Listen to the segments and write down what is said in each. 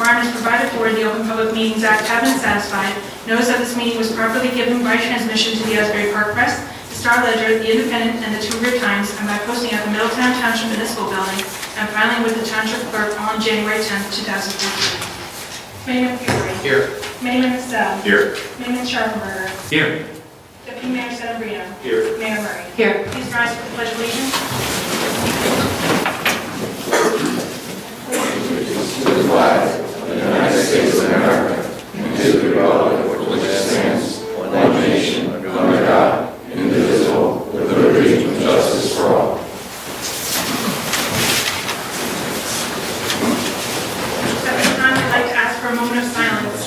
requirements provided for in the Open Public Meetings Act have been satisfied, notice that this meeting was properly given by transmission to the Asbury Park Press, the Star Ledger, the Independent, and the Two River Times, and by posting at the Middletown Township Municipal Building, and filing with the Township Clerk on January 10, 2014. Committeeman Fury. Here. Committeeman Estelle. Here. Committeeman Sharpenberger. Here. Deputy Mayor Sedambrino. Here. Mayor Murray. Here. Please rise for the Pledge of Allegiance. To the flag of the United States of America and to the republic for which it stands, one nation, under God, indivisible, with liberty and justice for all. At this time, I'd like to ask for a moment of silence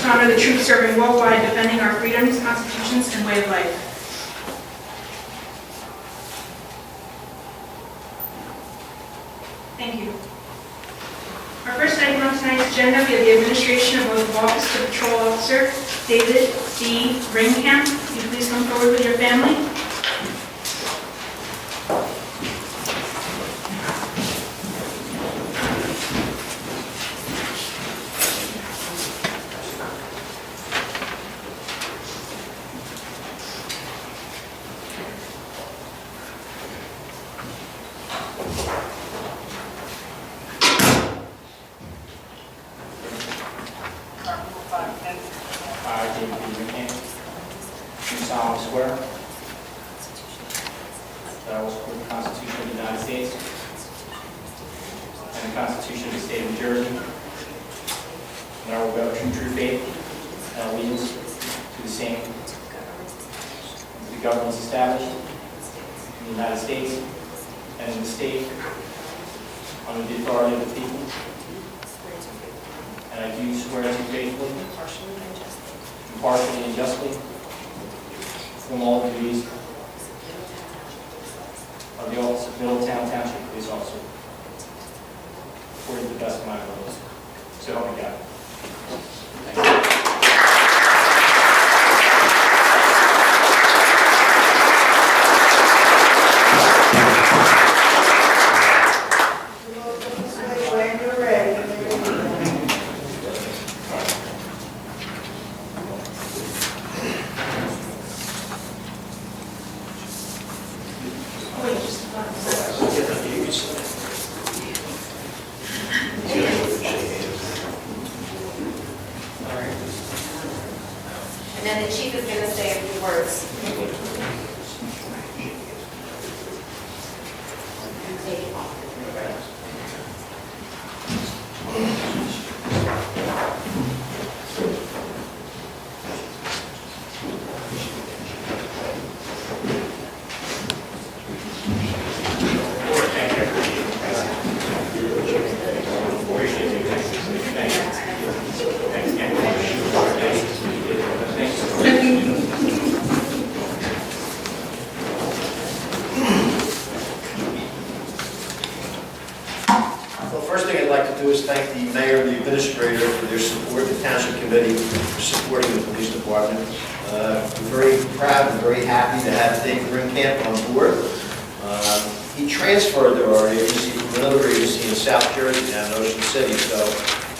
to honor the troops serving worldwide, defending our freedoms, constitutions, and way of life. Thank you. Our first item on tonight's agenda, we have the administration of oath of office to Patrol Officer David D. Ringkamp. Will you please come forward with your family? I, David D. Ringkamp, do solemnly swear that I will support the Constitution of the United States and the Constitution of the State of New Jersey, and I will bear true faith and allegiance to the same as the governments established in the United States and in the state under the authority of the people. And I do swear to faithfully, impartially, and justly perform all the duties of the office of Middletown Township Police Officer according to the best of my ability. So help me God. Thank you. And then the chief is going to say a few words. Take it off. First thing I'd like to do is thank the mayor and the administrator for their support, the township committee for supporting the police department. We're very proud and very happy to have David Ringkamp on board. He transferred to our agency from another agency in South Jersey down in Ocean City, so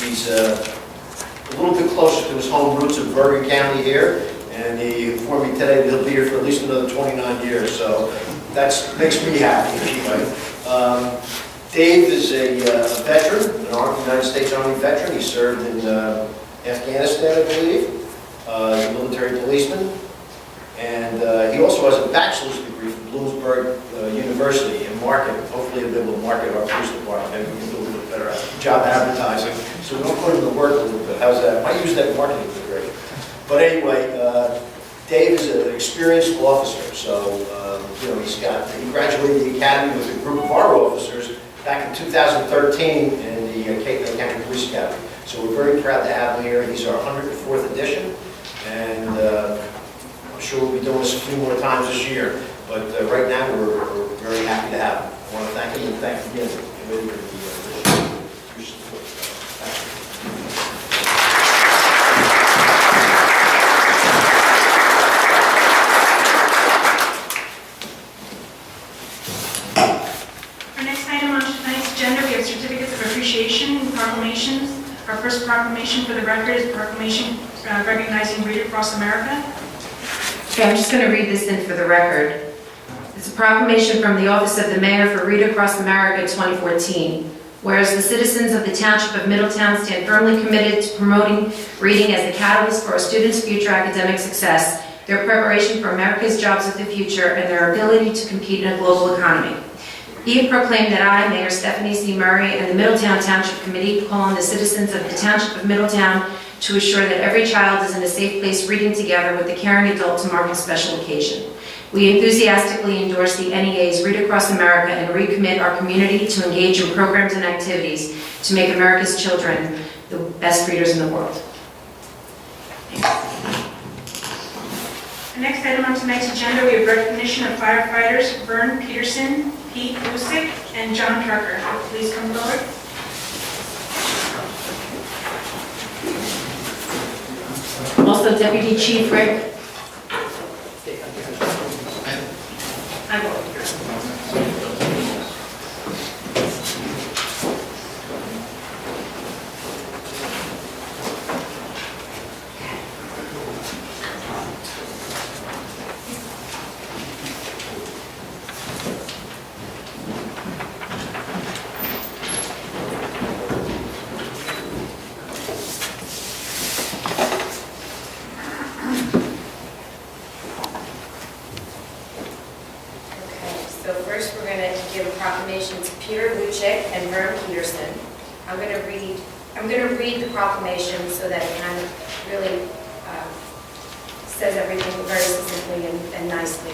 he's a little bit closer to his home roots of Bergen County here, and he informed me today that he'll be here for at least another 29 years, so that makes me happy anyway. Dave is a veteran, an United States Army veteran. He served in Afghanistan, I believe. He's a military policeman. And he also has a bachelor's degree from Bloomsburg University in marketing. Hopefully he'll be able to market our police department. Maybe we can do a little bit better job advertising. So we'll put him to work a little bit. How's that? I use that marketing degree. But anyway, Dave is an experienced officer. So, you know, he graduated the academy with a group of our officers back in 2013 in the Cape County Police Academy. So we're very proud to have him here. He's our 104th edition, and I'm sure we'll be doing this a few more times this year. But right now, we're very happy to have him. I want to thank him and thank again the committee for your support. Our next item on tonight's agenda, we have certificates of appreciation proclamation for the record is proclamation recognizing Read Across America. Okay, I'm just going to read this in for the record. It's a proclamation from the Office of the Mayor for Read Across America 2014. Whereas the citizens of the Township of Middletown stand firmly committed to promoting reading as a catalyst for our students' future academic success, their preparation for America's jobs of the future, and their ability to compete in a global economy. Be it proclaimed that I, Mayor Stephanie C. Murray, and the Middletown Township Committee call on the citizens of the Township of Middletown to assure that every child is in a safe place reading together with the caring adult to mark a special occasion. We enthusiastically endorse the NEA's Read Across America and recommit our community to engage in programs and activities to make America's children the best readers in the world. The next item on tonight's agenda, we have recognition of firefighters Vern Peterson, Pete Busick, and John Trucker. Please come forward. Also, Deputy Chief Rick. I will. So first, we're going to give a proclamation to Peter Lucic and Vern Peterson. I'm going to read the proclamation so that it kind of really says everything very succinctly and nicely.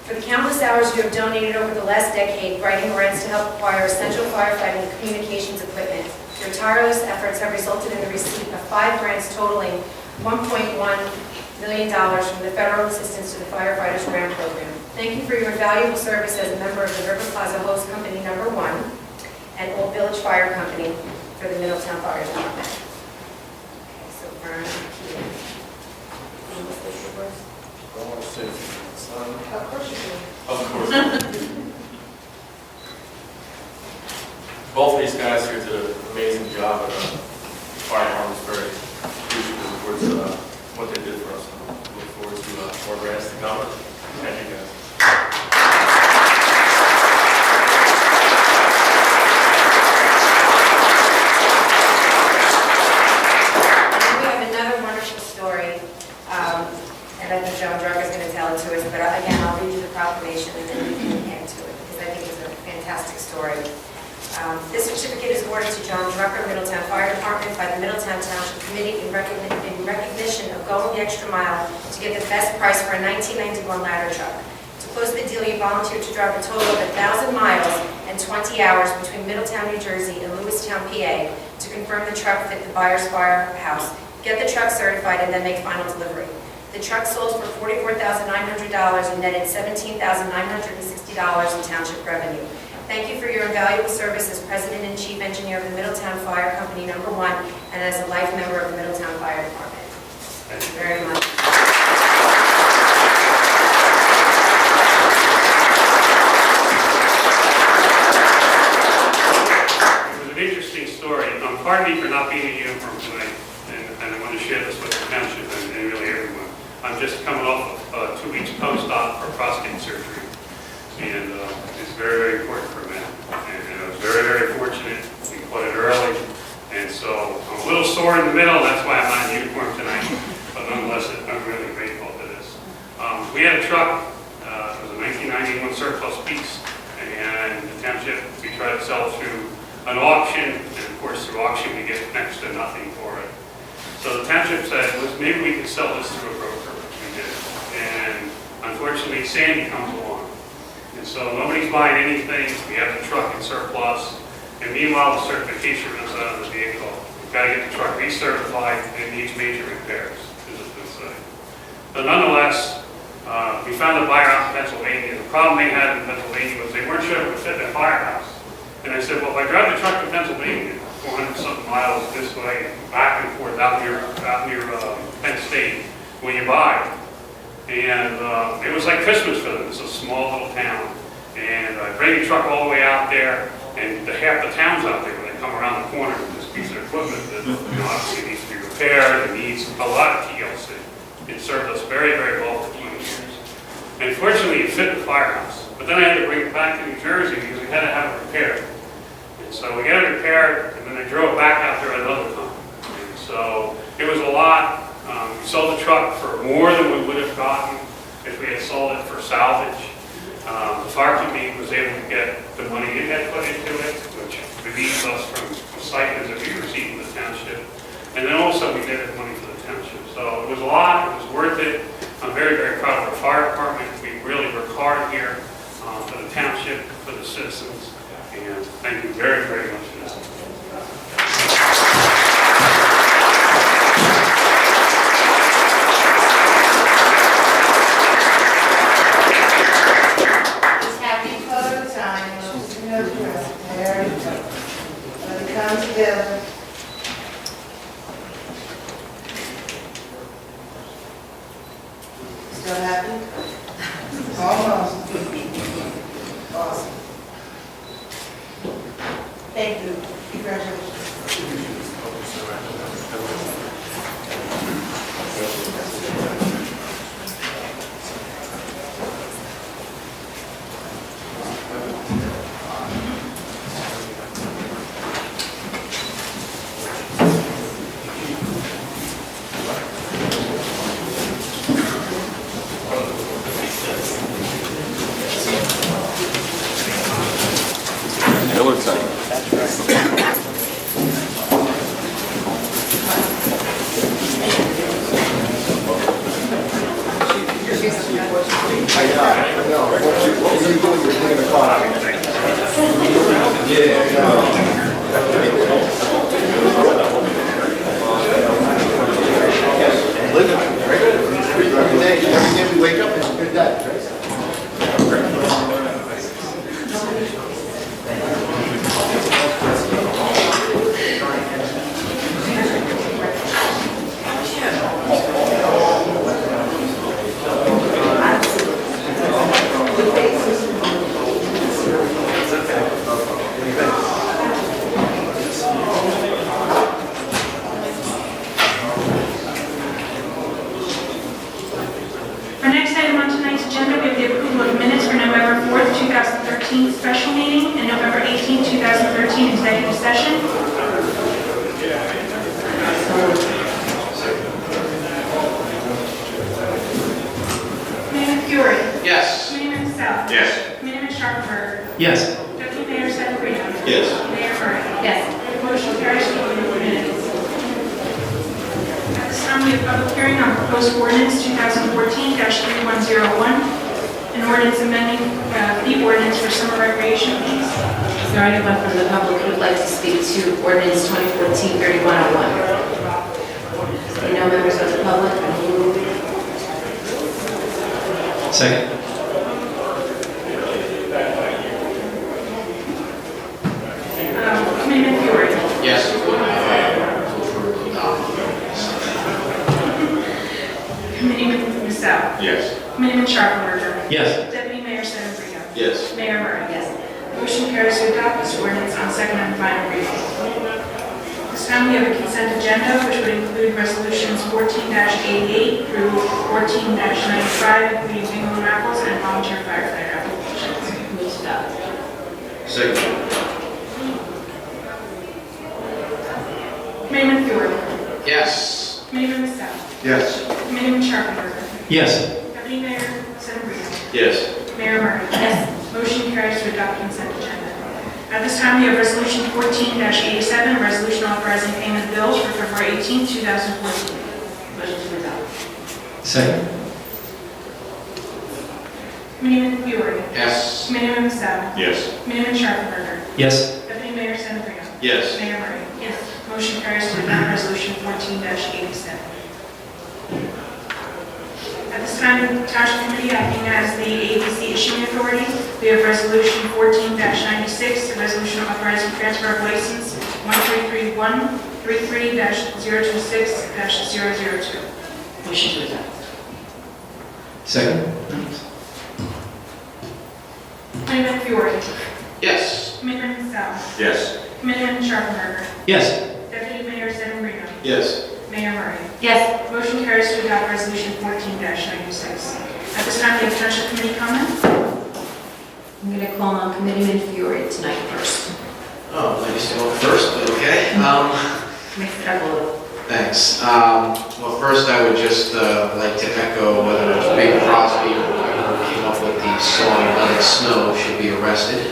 For the countless hours you have donated over the last decade writing grants to help acquire essential firefighting and communications equipment, your tireless efforts have resulted in the receipt of 5 grants totaling $1.1 million from the Federal Assistance to the Firefighters Grant Program. Thank you for your invaluable service as a member of the River Plaza Host Company No. 1 and Old Village Fire Company for the Middletown Fire Department. Okay, so Vern, Peter. You want to say your words? Of course you do. Of course. Both of these guys here did an amazing job, and the fire department's very appreciative towards what they did for us. Look forward to more grants to come. Thank you, guys. We have another wonderful story, and I think John Drucker is going to tell it to us, but again, I'll read you the proclamation and then we can add to it, because I think it's a fantastic story. This certificate is awarded to John Drucker, Middletown Fire Department, by the Middletown Township Committee in recognition of going the extra mile to get the best price for a 1991 ladder truck. To close the deal, you volunteered to drive a total of 1,000 miles and 20 hours between Middletown, New Jersey and Lewistown, PA to confirm the truck fit the buyer's firehouse, get the truck certified, and then make final delivery. The truck sold for $44,900 and netted $17,960 in township revenue. Thank you for your invaluable service as President and Chief Engineer of the Middletown Fire Company No. 1 and as a life member of the Middletown Fire Department. Thank you very much. It was an interesting story. Pardon me for not being in uniform tonight, and I want to share this with the township and really everyone. I'm just coming off of 2 weeks post-op for prostate surgery, and it's very, very important for men. And I was very, very fortunate. We caught it early, and so I'm a little sore in the middle. That's why I'm not in uniform tonight. But nonetheless, I'm really grateful for this. We had a truck. It was a 1991 surplus piece, and the township, we tried to sell through an auction, and of course through auction we get next to nothing for it. So the township said, maybe we could sell this through a broker, which we did. And unfortunately, Sandy comes along. And so nobody's buying anything. We have the truck in surplus. And meanwhile, the certification runs out of the vehicle. We've got to get the truck recertified and needs major repairs, as it's been said. But nonetheless, we found a buyer out in Pennsylvania. The problem they had in Pennsylvania was they weren't sure it would fit their firehouse. And I said, well, if I drive the truck to Pennsylvania, 400-something miles this way, back and forth, out near Penn State, will you buy? And it was like Christmas for them. It's a small little town. And I bring the truck all the way out there, and half the town's out there when they come around the corner with this piece of equipment that, obviously needs to be repaired, it needs a lot of TLC. It served us very, very well for 20 years. And fortunately, it fit the firehouse. But then I had to bring it back to New Jersey because we had to have it repaired. And so we got it repaired, and then I drove back out there another time. And so it was a lot. We sold the truck for more than we would have gotten if we had sold it for salvage. The fire company was able to get the money it had put into it, which relieves us from the stipends that we received in the township. And then also we did money for the township. So it was a lot, it was worth it. I'm very, very proud of our fire department. We really work hard here for the township, for the citizens. And thank you very, very much for that. Happy photo time. There we go. Let it come together. Still happy? Almost. Awesome. Thank you. Congratulations. Middletown. Every day we wake up, it's a good day. Our next item on tonight's agenda, we have the approval of minutes for November 4th, 2013 special meeting and November 18th, 2013 executive session. Committeeman Fury. Yes. Committeeman South. Yes. Committeeman Sharpenberger. Yes. Deputy Mayor Sedambrino. Yes. Mayor Murray. Yes. Motion carries to approve the minutes. At this time, we have public hearing on proposed ordinance 2014-3101, an ordinance amending the ordinance for summer recreation fees. Is there anyone from the public who would like to speak to ordinance 2014-3101? There are no members of the public. Second. Committeeman Fury. Yes. Committeeman Michelle. Yes. Committeeman Sharpenberger. Yes. Deputy Mayor Sedambrino. Yes. Mayor Murray. Yes. Motion carries to adopt this ordinance on second and final reading. This time we have a consent agenda which would include resolutions 14-88 through 14-95, including bingo and raffles and volunteer firefighter applications. Move to adopt. Second. Committeeman Fury. Yes. Committeeman Michelle. Yes. Committeeman Sharpenberger. Yes. Deputy Mayor Sedambrino. Yes. Mayor Murray. Yes. Motion carries to adopt consent agenda. At this time, we have Resolution 14-87, a resolution authorizing payment of bills for February 18, 2014. Motion to adopt. Second. Committeeman Fury. Yes. Committeeman Michelle. Yes. Committeeman Sharpenberger. Yes. Deputy Mayor Sedambrino. Yes. Mayor Murray. Yes. Motion carries to adopt Resolution 14-87. At this time, the Township Committee, acting as the ABC issuing authority, we have Resolution 14-96, a resolution authorizing transfer of license 1331-33-026-002. Motion to adopt. Second. Committeeman Fury. Yes. Committeeman Michelle. Yes. Committeeman Sharpenberger. Yes. Deputy Yes. Mayor Murray. Yes. Motion carries to adopt Resolution 14-96. At this time, we have Township Committee comments. I'm going to call on Committeeman Fiore tonight first. Oh, ladies go first, okay. Mix it up a little. Thanks. Well, first I would just like to echo whether it's Big Crosby or whoever came up with the song Let It Snow should be arrested.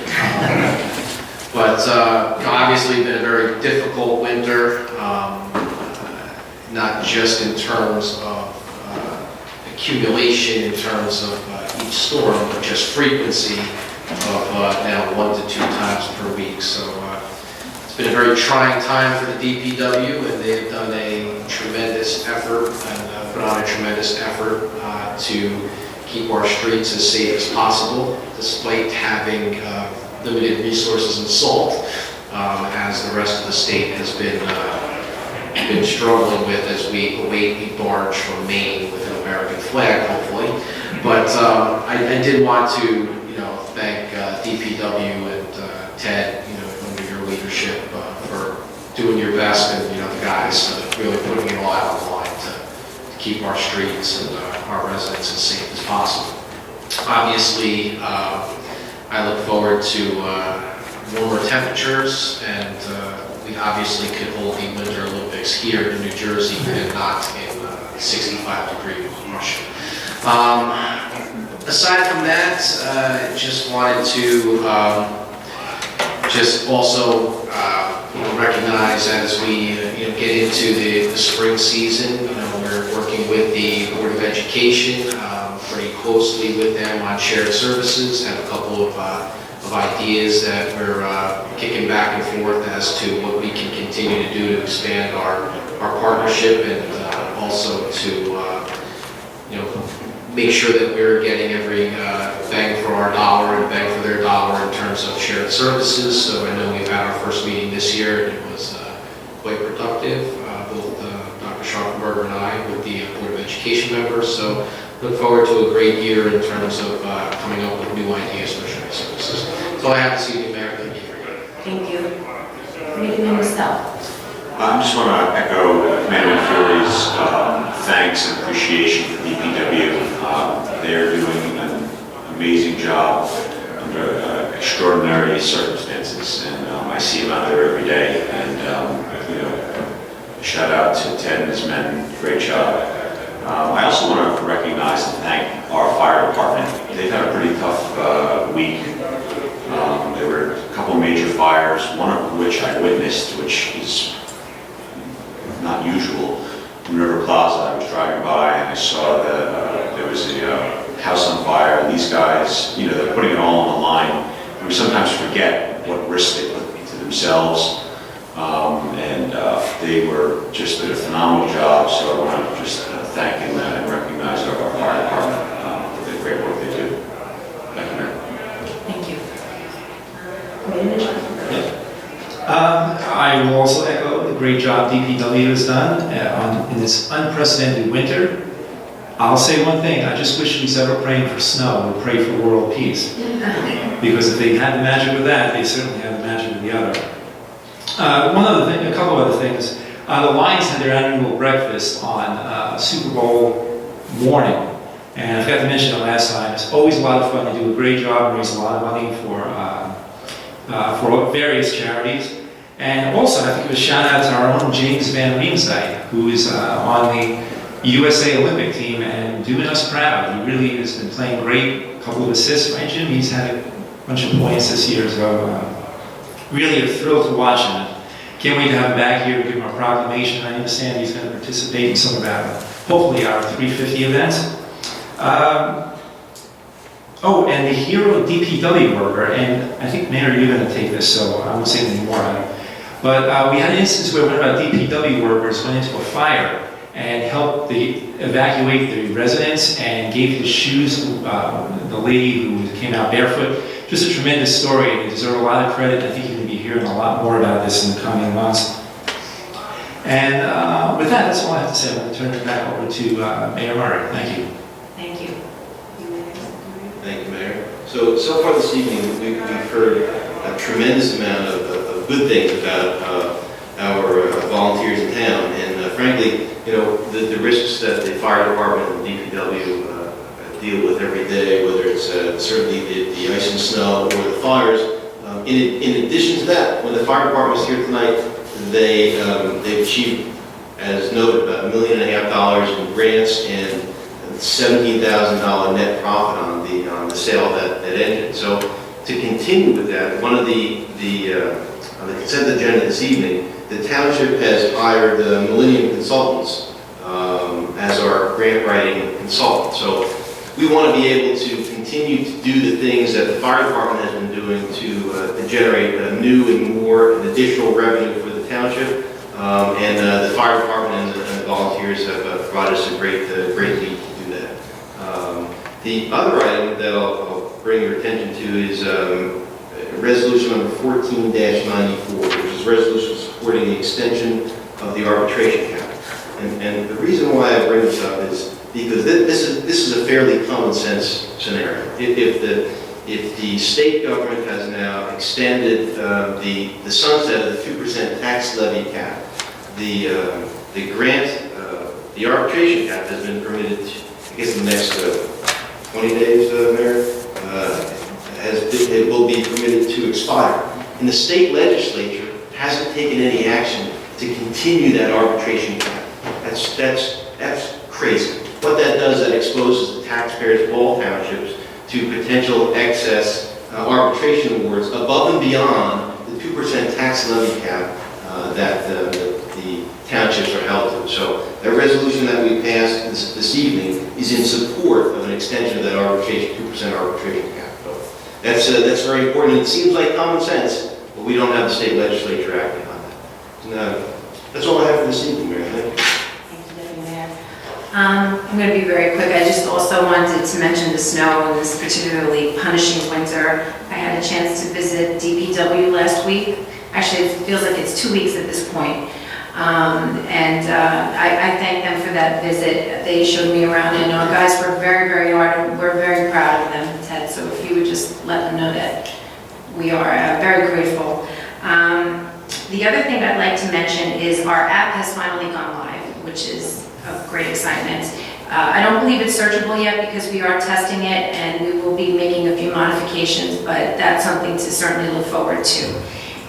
But obviously been a very difficult winter, not just in terms of accumulation in terms of each storm, but just frequency of now 1 to 2 times per week. So it's been a very trying time for the DPW, and they have done a tremendous effort and put on a tremendous effort to keep our streets as safe as possible, despite having limited resources in salt, as the rest of the state has been struggling with as we await a barge from Maine with an American flag, hopefully. But I did want to, thank DPW and Ted, under your leadership for doing your best, and the guys really putting it all out on the line to keep our streets and our residents as safe as possible. Obviously, I look forward to warmer temperatures, and we obviously could hold the Winter Olympics here in New Jersey and not in 65-degree Russia. Aside from that, just wanted to just also recognize as we get into the spring season, we're working with the Board of Education pretty closely with them on shared services. Have a couple of ideas that we're kicking back and forth as to what we can continue to do to expand our partnership, and also to make sure that we're getting every bang for our dollar and bang for their dollar in terms of shared services. So I know we've had our first meeting this year, and it was quite productive, both Dr. Scharfenberger and I with the Board of Education members. So look forward to a great year in terms of coming up with new ideas for shared services. That's all I have this evening, Mayor. Thank you. Thank you. Committeeman Marcel. I just want to echo Commander Fiore's thanks and appreciation for DPW. They're doing an amazing job under extraordinary circumstances, and I see them out there every day. And shout out to Ted and his men, great job. I also want to recognize and thank our fire department. They've had a pretty tough week. There were a couple major fires, one of which I witnessed, which is not usual. In River Plaza, I was driving by and I saw that there was a house on fire, and these guys, they're putting it all on the line. And we sometimes forget what risk they put to themselves, and they just did a phenomenal job. So I want to just thank and recognize our fire department for the great work they do. Thank you, Mayor. Thank you. Committeeman Scharfenberger. I will also echo the great job DPW has done in this unprecedented winter. I'll say one thing: I just wish we said we're praying for snow and pray for world peace. Because if they had the magic with that, they certainly had the magic with the other. One other thing, a couple other things. The Lions had their annual breakfast on Super Bowl morning, and I forgot to mention it last time. It's always a lot of fun. They do a great job and raise a lot of money for various charities. And also, I think it was shout out to our own James Van Riemsdyk, who is on the USA Olympic team and doing us proud. He really has been playing great. A couple of assists, right, Jim? He's had a bunch of points this year, so really a thrill to watch him. Can't wait to have him back here to give him a proclamation. I understand he's going to participate in some of our, hopefully, our 350 events. And the hero DPW worker, and I think, Mayor, you're going to take this, so I won't say anything more on it. But we had an instance where one of our DPW workers went into a fire and helped evacuate the residents and gave his shoes to the lady who came out barefoot. Just a tremendous story, and they deserve a lot of credit. I think you're going to be hearing a lot more about this in the coming months. And with that, that's all I have to say. I'm going to turn it back over to Mayor Murray. Thank you. Thank you. Thank you, Mayor. So far this evening, we've heard a tremendous amount of good things about our volunteers in town, and frankly, you know, the risks that the fire department and DPW deal with every day, whether it's certainly the ice and snow or the fires. In addition to that, when the fire department was here tonight, they've achieved, as noted, about $1.5 million in grants and $17,000 net profit on the sale of that engine. So to continue with that, one of the on the consent agenda this evening, the township has hired Millennium Consultants as our grant writing consultant. So we want to be able to continue to do the things that the fire department has been doing to generate new and more and additional revenue for the township. And the fire department and the volunteers have provided us a great lead to do that. The other item that I'll bring your attention to is resolution number 14-94, which is resolution supporting the extension of the arbitration cap. And the reason why I bring this up is because this is a fairly common sense scenario. If the state government has now extended the sunset of the 2% tax levy cap, the grant, the arbitration cap has been permitted, I guess, in the next 20 days, Mayor, it will be permitted to expire. And the state legislature hasn't taken any action to continue that arbitration cap. That's crazy. What that does, that exposes the taxpayers of all townships to potential excess arbitration awards above and beyond the 2% tax levy cap that the townships are held to. So that resolution that we passed this evening is in support of an extension of that 2% arbitration cap. So that's very important. It seems like common sense, but we don't have the state legislature acting on that. And, that's all I have for this evening, Mayor. Thank you. I'm going to be very quick. I just also wanted to mention the snow and this particularly punishing winter. I had a chance to visit DPW last week. Actually, it feels like it's 2 weeks at this point. I thank them for that visit. They showed me around, and our guys worked very, very hard, and we're very proud of them, Ted. So if you would just let them know that we are very grateful. The other thing I'd like to mention is our app has finally gone live, which is of great excitement. I don't believe it's searchable yet because we are testing it and we will be making a few modifications, but that's something to certainly look forward to.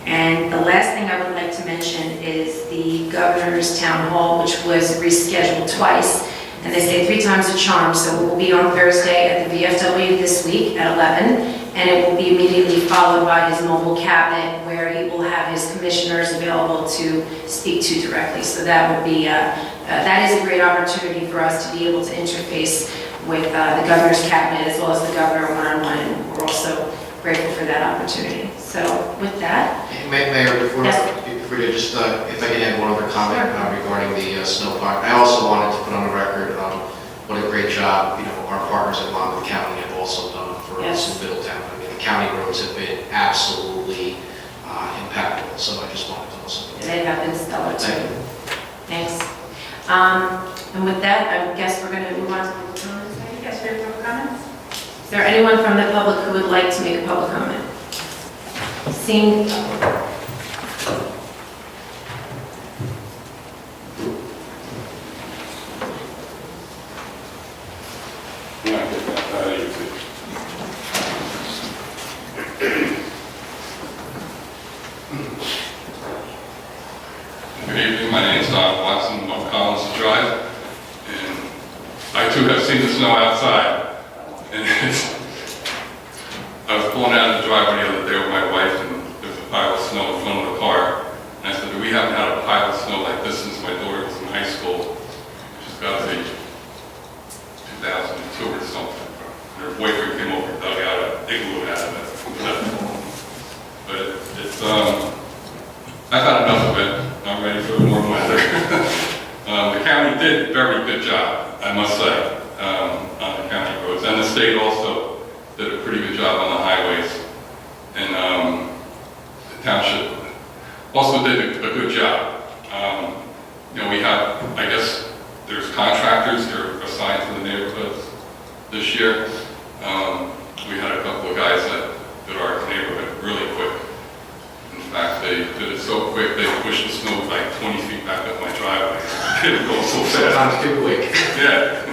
And the last thing I would like to mention is the governor's town hall, which was rescheduled twice. And they say 3 times a charm, so it will be on Thursday at the VFW this week at 11, and it will be immediately followed by his mobile cabinet where he will have his commissioners available to speak to directly. So that would be, that is a great opportunity for us to be able to interface with the governor's cabinet as well as the governor one-on-one, and we're also grateful for that opportunity. So with that. Mayor, before Yes. you just, if I can add one other comment regarding the snow park. I also wanted to put on the record what a great job, our partners at Monmouth County have also done for us in Middletown. I mean, the county roads have been absolutely impeccable, so I just wanted to also. They have been stellar too. Thank you. Thanks. And with that, I guess we're going to move on to public comments. Yes, we have public comments? Is there anyone from the public who would like to make a public comment? Seeing. Good evening, my name is Don Watson, North Collins Drive, and I too have seen the snow outside. And I was pulling out of the driveway the other day with my wife, and there's a pile of snow in front of the car. And I said, we haven't had a pile of snow like this since my daughter was in high school. She's got to be 2002 or something. And her boyfriend came over and dug out an igloo out of it. But it's, I've had enough of it. I'm ready for warm weather. The county did a very good job, I must say, on the county roads. And the state also did a pretty good job on the highways. And the township also did a good job. We have, I guess, there's contractors that are assigned to the neighborhoods this year. We had a couple of guys that did our neighborhood really quick. In fact, they did it so quick, they pushed the snow like 20 feet back up my driveway. It goes so fast. Sometimes too quick. Yeah.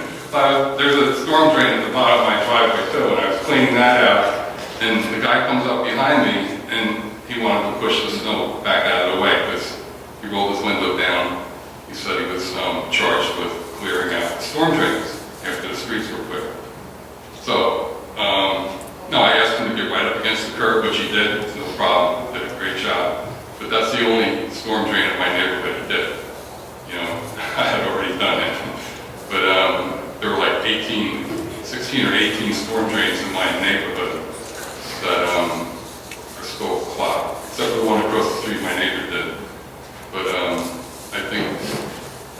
There's a storm drain at the bottom of my driveway too, and I was cleaning that out, and the guy comes up behind me, and he wanted to push the snow back out of the way, because he rolled his window down. He said he was charged with clearing out storm drains after the streets were cleared. So, no, I asked him to get right up against the curb, which he did, it's no problem, did a great job. But that's the only storm drain in my neighborhood he did. You know, I had already done it. But there were like 16 or 18 storm drains in my neighborhood that are still clogged, except for the one across the street my neighbor did. But I think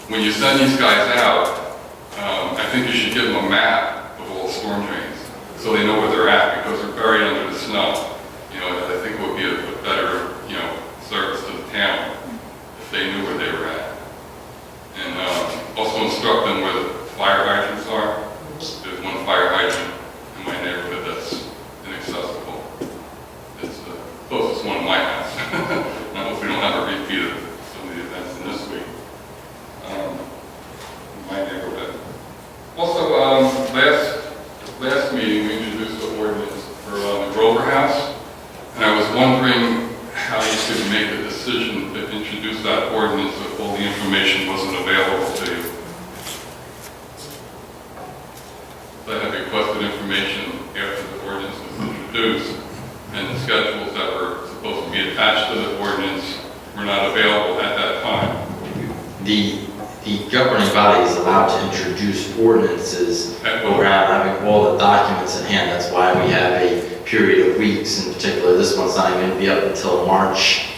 when you send these guys out, I think you should give them a map of all the storm drains so they know where they're at, because they're buried under the snow. You know, I think it would be a better, you know, service to the town if they knew where they were at. And also instruct them where the fire hydrants are. There's one fire hydrant in my neighborhood that's inaccessible. It's the closest one in my house. I hope we don't have a repeat of some of the events in this week in my neighborhood. Also, last meeting we introduced the ordinance for the Grover House, and I was wondering how you could make a decision to introduce that ordinance if all the information wasn't available to you. I had requested information after the ordinance was introduced, and the schedules that were supposed to be attached to the ordinance were not available at that time. The governing body is allowed to introduce ordinances without having all the documents in hand. That's why we have a period of weeks. In particular, this one's not even going to be up until March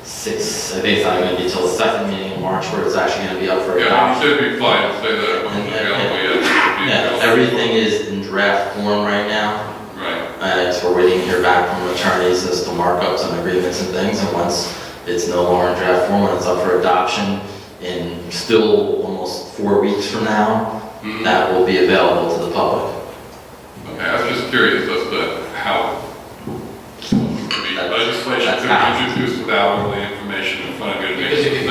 6th. I think it's not going to be until the second meeting in March where it's actually going to be up for adoption. Yeah, you did reply and say that it wasn't available yet. Yeah, everything is in draft form right now. Right. So we're waiting to hear back from attorneys as to markups and agreements and things. And once it's no longer in draft form and it's up for adoption in still almost 4 weeks from now, that will be available to the public. Okay, I was just curious as to how the legislation could be introduced without all the information in front of you to make a decision.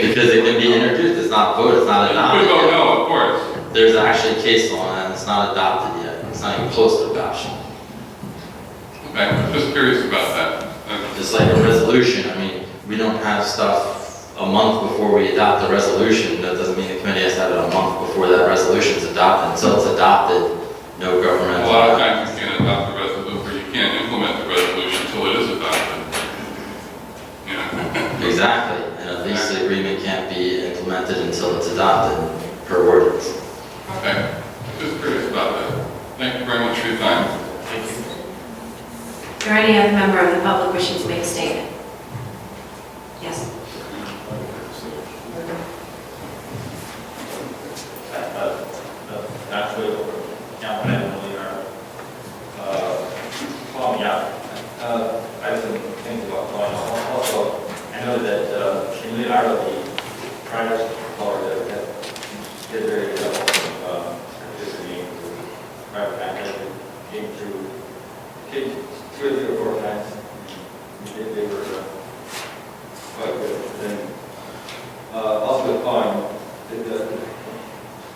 Because it can be introduced, it's not voted, it's not adopted You could vote yet. no, of course. There's actually a case law and it's not adopted yet. It's not even close to adoption. Okay, I'm just curious about that. Just like a resolution, I mean, we don't have stuff a month before we adopt the resolution. That doesn't mean the committee has to have it a month before that resolution is adopted. Until it's adopted, no governmental. A lot of times you can't adopt the resolution, or you can't implement the resolution until it is adopted. Yeah. Exactly, and at least the agreement can't be implemented until it's adopted per ordinance. Okay, just curious about that. Thank you very much for your time. Is there any other member of the public wishing to make a statement? Yes. Actually, down when we are following up. I have some things about going on. Also, I know that in the art of the private color that did very well participating in private banking, came through 2 or 3 or 4 times. They were quite good. And also with following,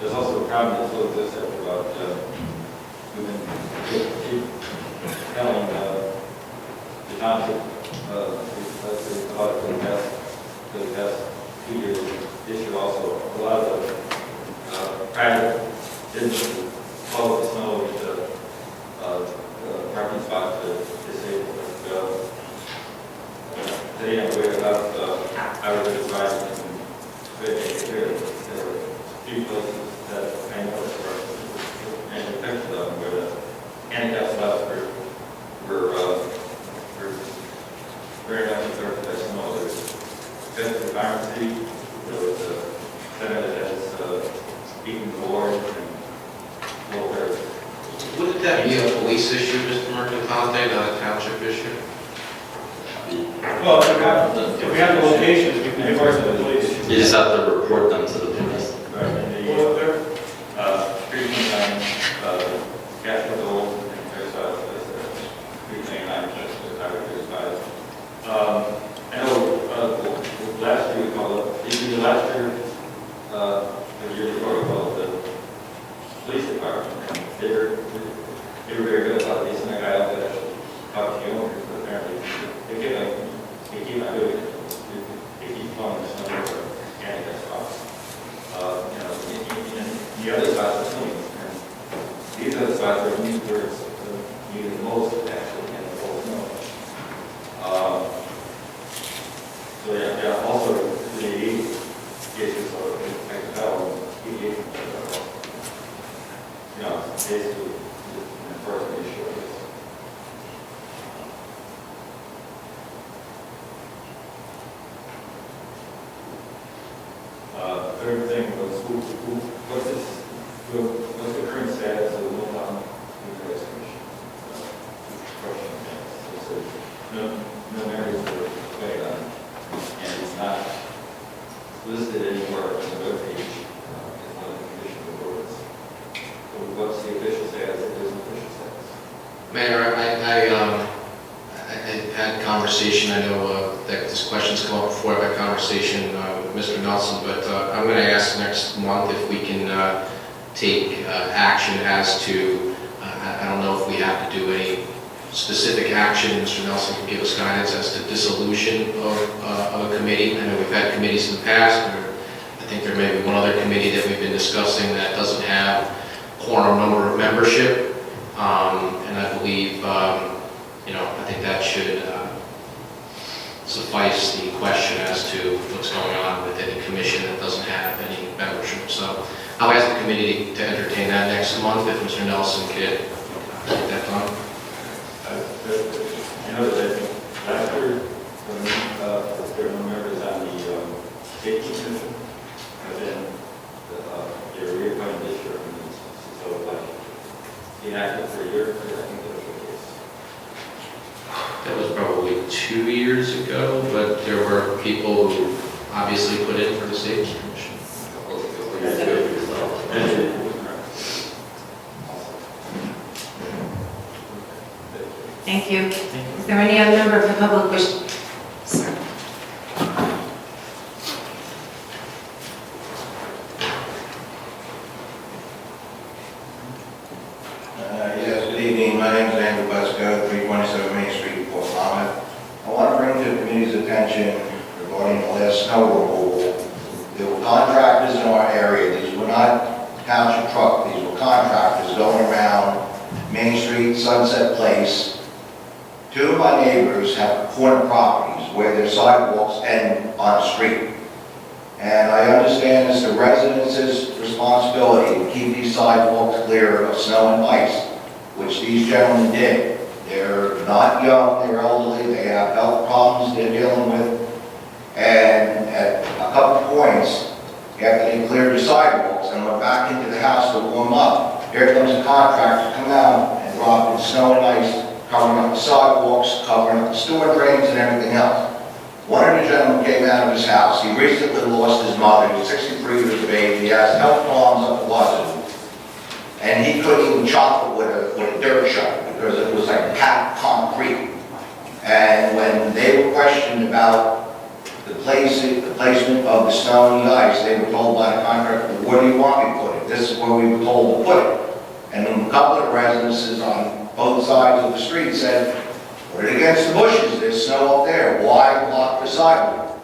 there's also a problem that still exists about we've been telling the township about it for the past 2 years. Issue also a lot of the private businesses follow the snow with the parking spots to disable. Today I'm aware about our advising and there were a few places that I noticed were manufactured of where the handicap spots were very much observed by snow. There's Best Pharmacy, there was a center that has eaten board and little bears. Wouldn't that be a police issue, Mr. Mercantante, not a township issue? Well, if we have the locations, we can report to the police. You just have to report them to the police. Right, and street sign, gas control, and there's street sign, I know last year we called it, either last year, police department. They were very good about this, and I got out there to talk to the owners, but apparently they keep not doing it. They keep calling this number for handicap spots. And the other spots are clean. And these other spots are needed the most, actually, and the most no. So yeah, also the cases of basically, the first issue is. Third thing was what's the current status of the Middletown Commission? No marriage were played on, and it's not listed anywhere on the webpage. What's the official status? It is official status. Mayor, I had a conversation, I know that this question's come up before, I've had a conversation with Mr. Nelson, but I'm going to ask next month if we can take action as to, I don't know if we have to do any specific action. Mr. Nelson can give us guidance as to dissolution of a committee. I know we've had committees in the past, or I think there may be one other committee that we've been discussing that doesn't have quorum number of membership, and I believe, I think that should suffice the question as to what's going on with any commission that doesn't have any membership. So I'll ask the committee to entertain that next month if Mr. Nelson could get that done. I know that last year, there were no members on the safety commission, and then they were reappointed this year. So, inactive for a year, I think that was the case. That was probably 2 years ago, but there were people who obviously put in for the safety commission. Thank you. Is there any other member of the public wish? Sir. Yes, good evening. My name is Andrew Busko, 327 Main Street, Port Falmouth. I want to bring to the committee's attention regarding the last snow removal. There were contractors in our area. These were not township truck. These were contractors going around Main Street, Sunset Place. Two of my neighbors have corner properties where their sidewalks end on the street. And I understand it's the residents' responsibility to keep these sidewalks clear of snow and ice, which these gentlemen did. They're not young, they're elderly, they have health problems they're dealing with. And at a couple points, after they cleared the sidewalks and went back into the house to warm up, here comes a contractor to come out and drop in snow and ice, covering up the sidewalks, covering up the storm drains and everything else. One of the gentlemen came out of his house. He recently lost his mother. He's 63 years of age. He has health problems up the wazoo. And he couldn't even chop it with a dirt shovel because it was like cat concrete. And when they were questioned about the placement of the snow and the ice, they were told by the contractor, where do you want me to put it? This is where we were told to put it. And then a couple of residences on both sides of the street said, put it against the bushes, there's snow up there, why block the sidewalk?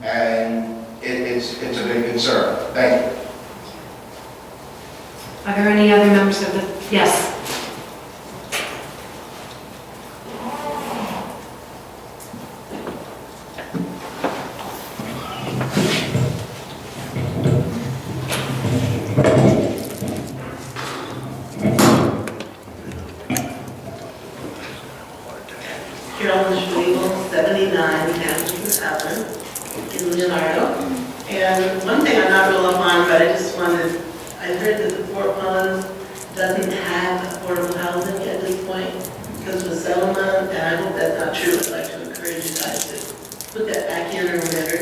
And it's a big concern. Thank you. Are there any other members of the, yes? Carolyn Schlegel, 79 Hamilton Avenue in Leonardo. And one thing I'm not real up on, but I just wanted, I heard that the Fort Collins doesn't have affordable housing at this point because of the settlement, and I hope that's not true. I'd like to encourage you guys to put that back in or whatever.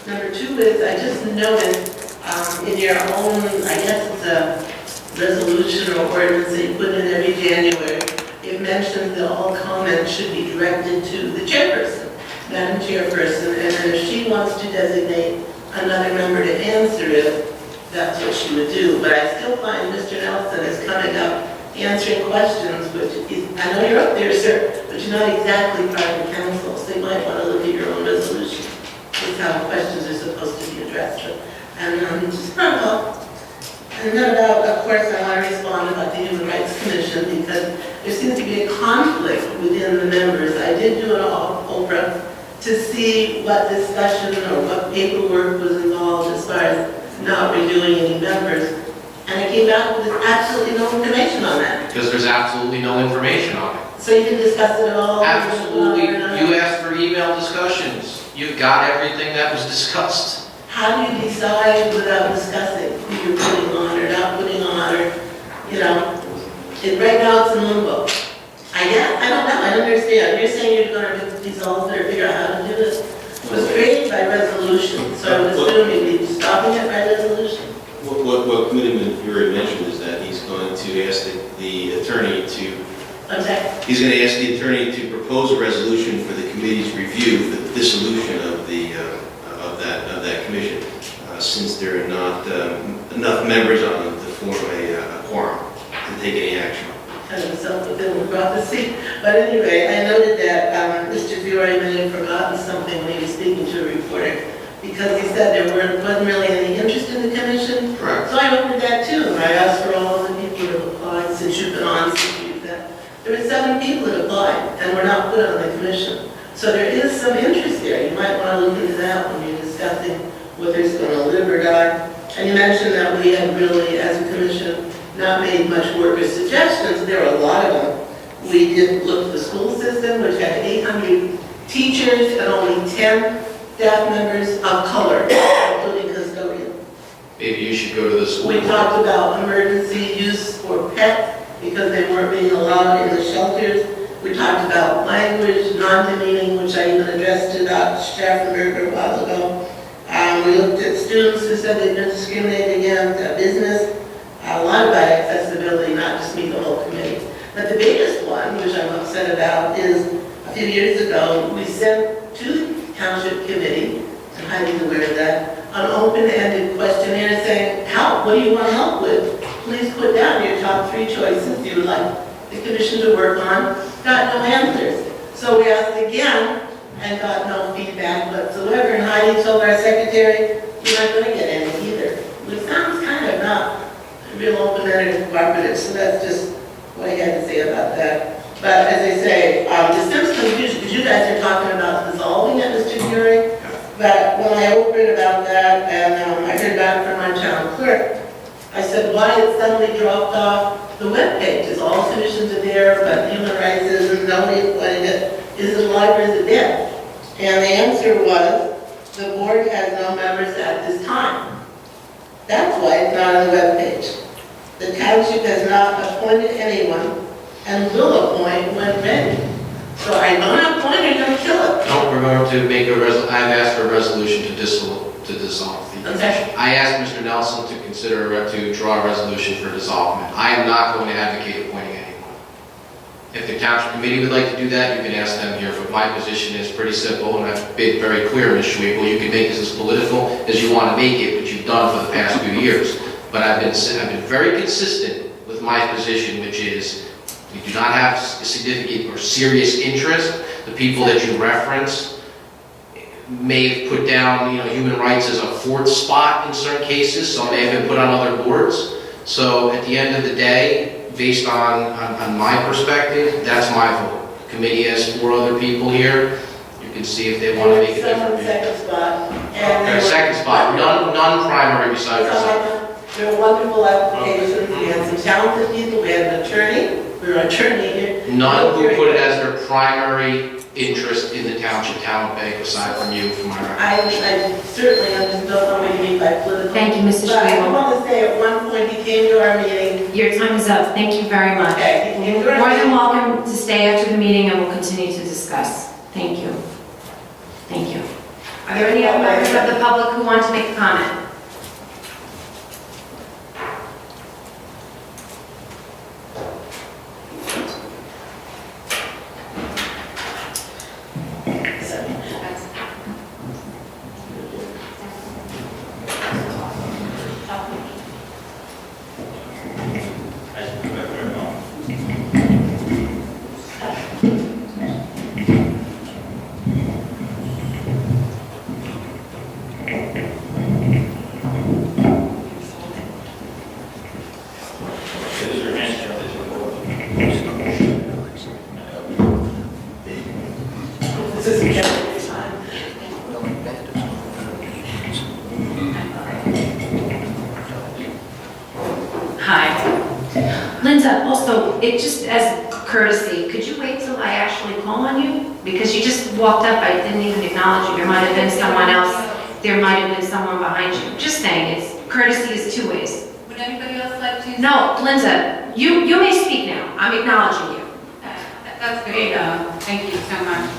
Number two is, I just noticed in your own, I guess it's a resolution or ordinance that you put in every January, it mentions that all comments should be directed to the chairperson, Madam Chairperson, and then if she wants to designate another member to answer it, that's what she would do. But I still find Mr. Nelson is coming up, answering questions, which is, I know you're up there, sir, but you're not exactly part of the council, so you might want to look at your own resolution. That's how questions are supposed to be addressed. And just and then about, of course, I want to respond about the Human Rights Commission because there seems to be a conflict within the members. I did do an Oprah to see what discussion or what paperwork was involved as far as not renewing any members. And I came back with absolutely no information on that. Because there's absolutely no information on it. So you didn't discuss it at all? Absolutely. You asked for email discussions. You got everything that was discussed. How do you decide without discussing who you're putting on or not putting on, or, you know, right now it's in limbo. I don't know, I don't understand. You're saying you're going to resolve it or figure out how to do this. It was created by resolution, so I'm assuming you'd be stopping it by resolution. What Committeeman Fury mentioned is that he's going to ask the attorney to, he's going to ask the attorney to propose a resolution for the committee's review for the dissolution of that commission, since there are not enough members on it to form a quorum to take any action. Kind of a self-fulfilling prophecy. But anyway, I noted that Mr. Fiore may have forgotten something when he was speaking to a reporter, because he said there wasn't really any interest in the commission. Correct. So I opened that too, and I asked for all of the people who have applied since you've been on, since you've been. There were 7 people that applied and were not put on the commission. So there is some interest there. You might want to look into that when you're discussing whether it's going to live or die. And you mentioned that we have really, as a commission, not made much work or suggestions. There are a lot of them. We did look at the school system, which had 800 teachers and only 10 staff members of color, including custodians. Maybe you should go to the school. We talked about emergency use for pets because they weren't being allowed in the shelters. We talked about language, non-demeaning, which I even addressed to Dr. Schaffenberger a while ago. We looked at students who said they'd been discriminated against, business, a lot about accessibility, not just me, the whole committee. But the biggest one, which I'm upset about, is a few years ago, we sent to the Township Committee, and Heidi's aware of that, an open-ended questionnaire saying, what do you want help with? Please put down your top 3 choices you would like the commission to work on. Got no answers. So we asked again and got no feedback whatsoever. And Heidi told our secretary, you're not going to get any either. Which sounds kind of not real open-ended and cooperative. So that's just what I had to say about that. But as I say, the Sims confusion, because you guys are talking about dissolving it, Mr. Fury. But when I opened about that and I heard back from our town clerk, I said, why it suddenly dropped off the webpage? Is all commissions are there, but human rights isn't, nobody putting it. Is it live or is it dead? And the answer was, the board has no members at this time. That's why it's not on the webpage. The township has not appointed anyone and will appoint when ready. So I don't appoint, I'm going to kill it. No, we're going to make I've asked for a resolution to dissolve the. Okay. I asked Mr. Nelson to consider, to draw a resolution for dissolvement. I am not going to advocate appointing anyone. If the township committee would like to do that, you can ask them here, but my position is pretty simple, and I've been very clear, Ms. Schwebel, you can make this as political as you want to make it, which you've done for the past few years. But I've been very consistent with my position, which is, we do not have a significant or serious interest. The people that you reference may have put down, human rights as a 4th spot in certain cases. Some may have been put on other boards. So at the end of the day, based on my perspective, that's my vote. The committee has 4 other people here. You can see if they want to make a difference. Second spot. Okay, second spot. None primary besides yourself. There were wonderful applications. We had some talented people. We had an attorney. We were an attorney here. None who put it as their primary interest in the township talent bank, aside from you, from my record. I certainly don't know what you mean by political. Thank you, Mrs. But I Schwebel. want to say at one point he came to our meeting. Your time is up. Thank you very much. Okay, he came to our More than meeting. welcome to stay after the meeting, and we'll continue to discuss. Thank you. Thank you. Are there any other members of the public who want to make a comment? Linda, also, it just as courtesy, could you wait till I actually call on you? Because you just walked up, I didn't even acknowledge you. There might have been someone else, there might have been someone behind you. Just saying, it's, courtesy is two ways. Would anybody else like to? No, Linda, you may speak now. I'm acknowledging you. That's great, thank you so much.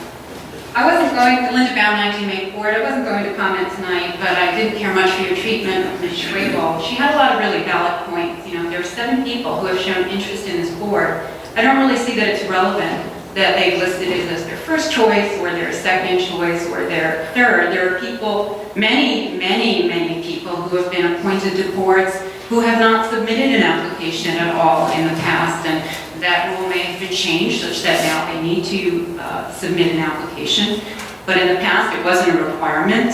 I wasn't going, Linda Baum, 19 Main Court, I wasn't going to comment tonight, but I didn't care much for your treatment of Ms. Schwabel. She had a lot of really valid points. You know, there are 7 people who have shown interest in this board. I don't really see that it's relevant that they listed it as their first choice, or their second choice, or their third. There are people, many people who have been appointed to boards who have not submitted an application at all in the past, and that rule may have been changed such that now they need to submit an application. But in the past, it wasn't a requirement.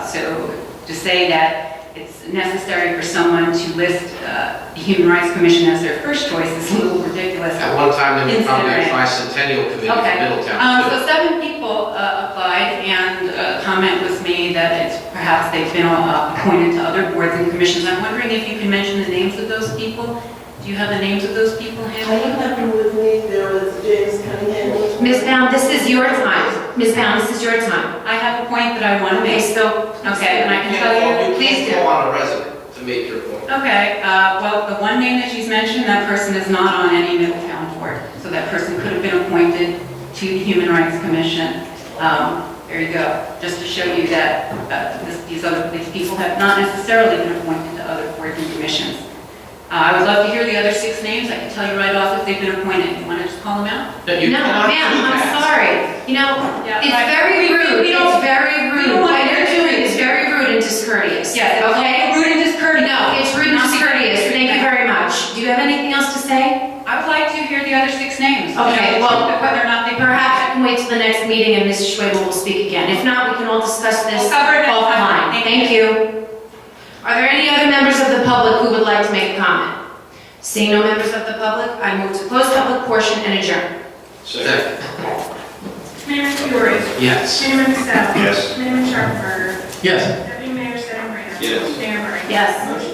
So to say that it's necessary for someone to list the Human Rights Commission as their first choice is a little ridiculous. At one time, there was probably a tricentennial committee for Middletown. So 7 people applied, and a comment was made that it's perhaps they've been appointed to other boards and commissions. I'm wondering if you can mention the names of those people. Do you have the names of those people, I Hannah? have them with me. There was James Cunningham. Ms. Baum, this is your time. Ms. Baum, this is your time. I have a point that I want to Okay, make. so, Okay, and I can tell you, please do. Call on a resident to make your point. okay, well, the one name that she's mentioned, that person is not on any Middletown board. So that person could have been appointed to the Human Rights Commission. There you go, just to show you that these people have not necessarily been appointed to other boards and commissions. I would love to hear the other 6 names. I can tell you right off if they've been appointed. You want to just call them out? No, you No, cannot ma'am, do I'm that. sorry. You know, Yeah, it's but very rude. we don't- It's very rude. don't want What you're to- doing is very rude and discourteous. Yeah, Okay? rude and discourteous. No, it's rude and Not discourteous. Thank you very much. Do you have anything else to say? I would like to hear the other 6 names. Okay, You know, well, whether or not they perhaps I can wait till the next meeting and Mrs. Schwabel will speak again. If not, we can all discuss this We'll cover it next time. offline. Thank you. Are there any other members of the public who would like to make a comment? Seeing no members of the public, I move to close public portion and adjourn. Second. Mayor Fiore. Yes. Mayor Michelle. Yes. Mayor Sharpenberger. Yes. Deputy Mayor Sedambrino. Yes. Mayor Murray. Yes. Motion